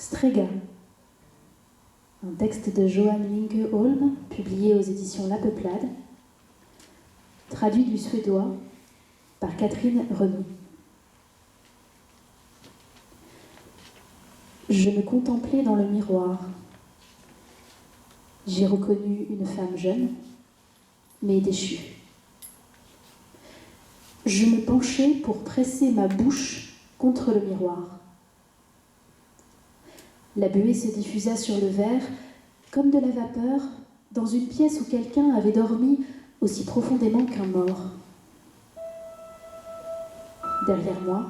Strega, un texte de Johan Linke-Holm, publié aux éditions La Peuplade, traduit du suédois par Catherine Remy. Je me contemplais dans le miroir. J'ai reconnu une femme jeune, mais déchue. Je me penchai pour presser ma bouche contre le miroir. La buée se diffusa sur le verre comme de la vapeur dans une pièce où quelqu'un avait dormi aussi profondément qu'un mort. Derrière moi,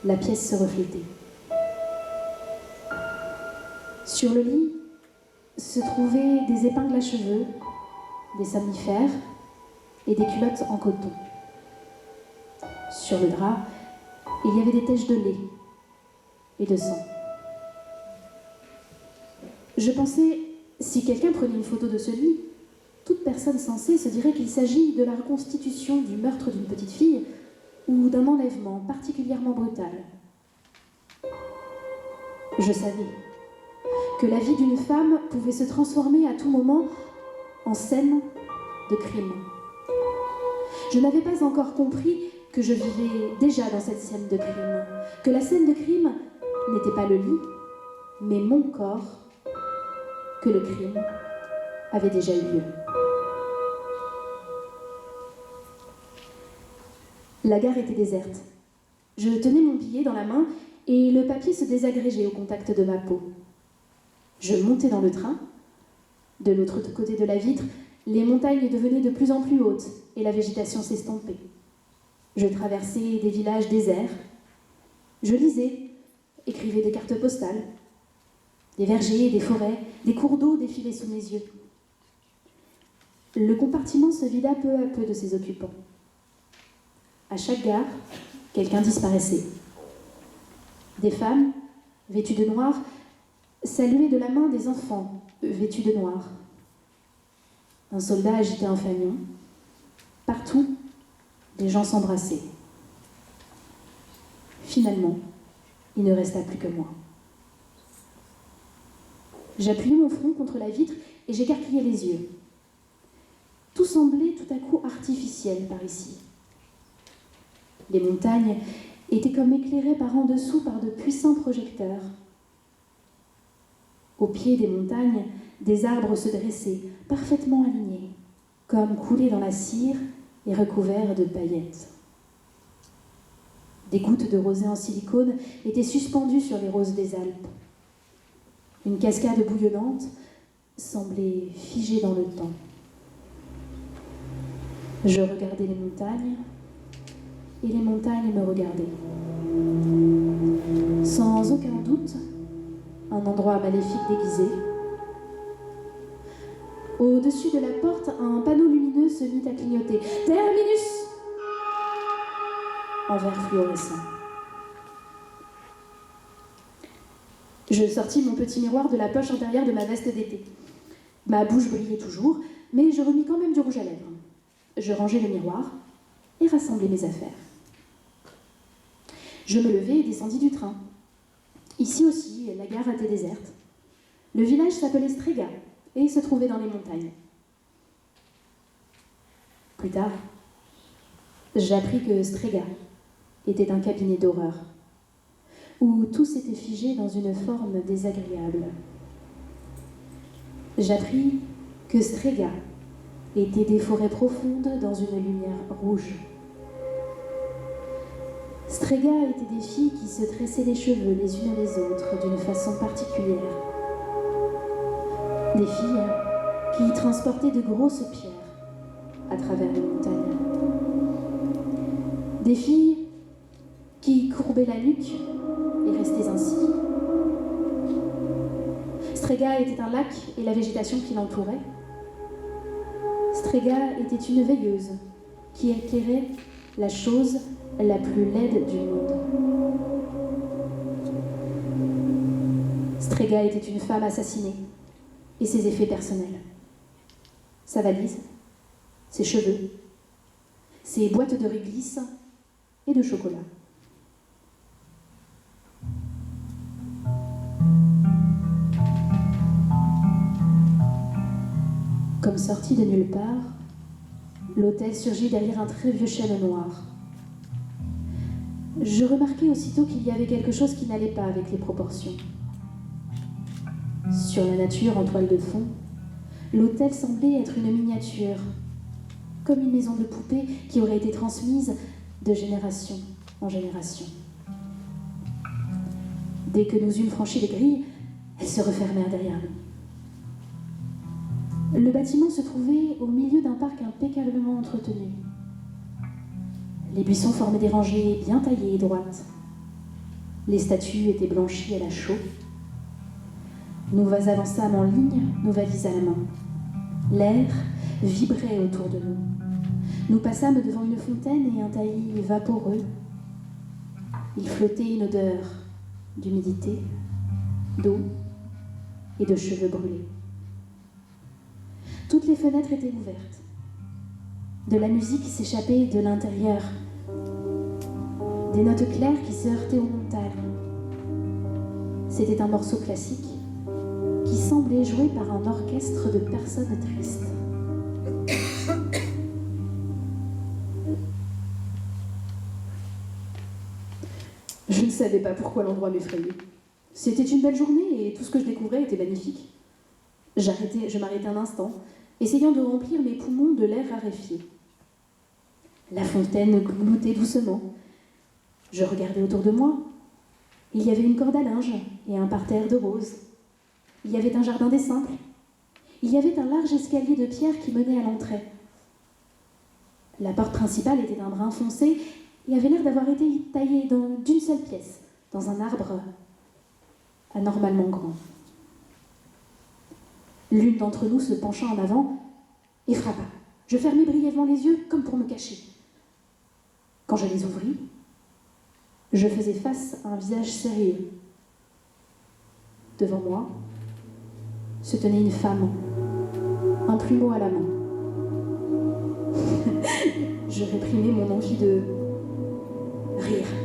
la pièce se reflétait. Sur le lit se trouvaient des épingles à cheveux, des somnifères et des culottes en coton. Sur le drap, il y avait des taches de lait et de sang. Je pensais, si quelqu'un prenait une photo de ce lit, toute personne sensée se dirait qu'il s'agit de la reconstitution du meurtre d'une petite fille ou d'un enlèvement particulièrement brutal. Je savais que la vie d'une femme pouvait se transformer à tout moment en scène de crime. Je n'avais pas encore compris que je vivais déjà dans cette scène de crime, que la scène de crime n'était pas le lit, mais mon corps, que le crime avait déjà eu lieu. La gare était déserte. Je tenais mon billet dans la main et le papier se désagrégeait au contact de ma peau. Je montais dans le train. De l'autre côté de la vitre, les montagnes devenaient de plus en plus hautes et la végétation s'estompait. Je traversais des villages déserts. Je lisais, écrivais des cartes postales. Des vergers, des forêts, des cours d'eau défilaient sous mes yeux. Le compartiment se vida peu à peu de ses occupants. À chaque gare, quelqu'un disparaissait. Des femmes, vêtues de noir, saluaient de la main des enfants, vêtus de noir. Un soldat agitait un fanion. Partout, des gens s'embrassaient. Finalement, il ne resta plus que moi. J'appuyai mon front contre la vitre et j'écarquillai les yeux. Tout semblait tout à coup artificiel par ici. Les montagnes étaient comme éclairées par en dessous par de puissants projecteurs. Au pied des montagnes, des arbres se dressaient, parfaitement alignés, comme coulés dans la cire et recouverts de paillettes. Des gouttes de rosée en silicone étaient suspendues sur les roses des Alpes. Une cascade bouillonnante semblait figée dans le temps. Je regardais les montagnes et les montagnes me regardaient. Sans aucun doute, un endroit maléfique déguisé. Au-dessus de la porte, un panneau lumineux se mit à clignoter. « Terminus !» en vert fluorescent. Je sortis mon petit miroir de la poche antérieure de ma veste d'été. Ma bouche brillait toujours, mais je remis quand même du rouge à lèvres. Je rangeai le miroir et rassemblai mes affaires. Je me levai et descendis du train. Ici aussi, la gare était déserte. Le village s'appelait Strega et se trouvait dans les montagnes. Plus tard, j'appris que Strega était un cabinet d'horreur, où tout s'était figé dans une forme désagréable. J'appris que Strega était des forêts profondes dans une lumière rouge. Strega étaient des filles qui se tressaient les cheveux les unes les autres d'une façon particulière. Des filles qui transportaient de grosses pierres à travers les montagnes. Des filles qui courbaient la nuque et restaient ainsi. Strega était un lac et la végétation qui l'entourait. Strega était une veilleuse qui éclairait la chose la plus laide du monde. Strega était une femme assassinée et ses effets personnels. Sa valise, ses cheveux, ses boîtes de réglisse et de chocolat. Comme sorti de nulle part, l'hôtel surgit derrière un très vieux chêne noir. Je remarquai aussitôt qu'il y avait quelque chose qui n'allait pas avec les proportions. Sur la nature en toile de fond, l'hôtel semblait être une miniature, comme une maison de poupée qui aurait été transmise de génération en génération. Dès que nous eûmes franchi les grilles, elles se refermèrent derrière nous. Le bâtiment se trouvait au milieu d'un parc impeccablement entretenu. Les buissons formaient des rangées bien taillées et droites. Les statues étaient blanchies à la chaux. Nous avançâmes en ligne, nos valises à la main. L'air vibrait autour de nous. Nous passâmes devant une fontaine et un taillis vaporeux. Il flottait une odeur d'humidité, d'eau et de cheveux brûlés. Toutes les fenêtres étaient ouvertes. De la musique s'échappait de l'intérieur. Des notes claires qui se heurtaient aux montagnes. C'était un morceau classique qui semblait joué par un orchestre de personnes tristes. Je ne savais pas pourquoi l'endroit m'effrayait. C'était une belle journée et tout ce que je découvrais était magnifique. Je m'arrêtai un instant, essayant de remplir mes poumons de l'air raréfié. La fontaine gloutait doucement. Je regardais autour de moi. Il y avait une corde à linge et un parterre de roses. Il y avait un jardin des simples. Il y avait un large escalier de pierre qui menait à l'entrée. La porte principale était d'un brun foncé et avait l'air d'avoir été taillée d'une seule pièce, dans un arbre anormalement grand. L'une d'entre nous se pencha en avant et frappa. Je fermai brièvement les yeux comme pour me cacher. Quand je les ouvris, je faisais face à un visage sérieux. Devant moi se tenait une femme, un plumeau à la main. Je réprimai mon envie de rire.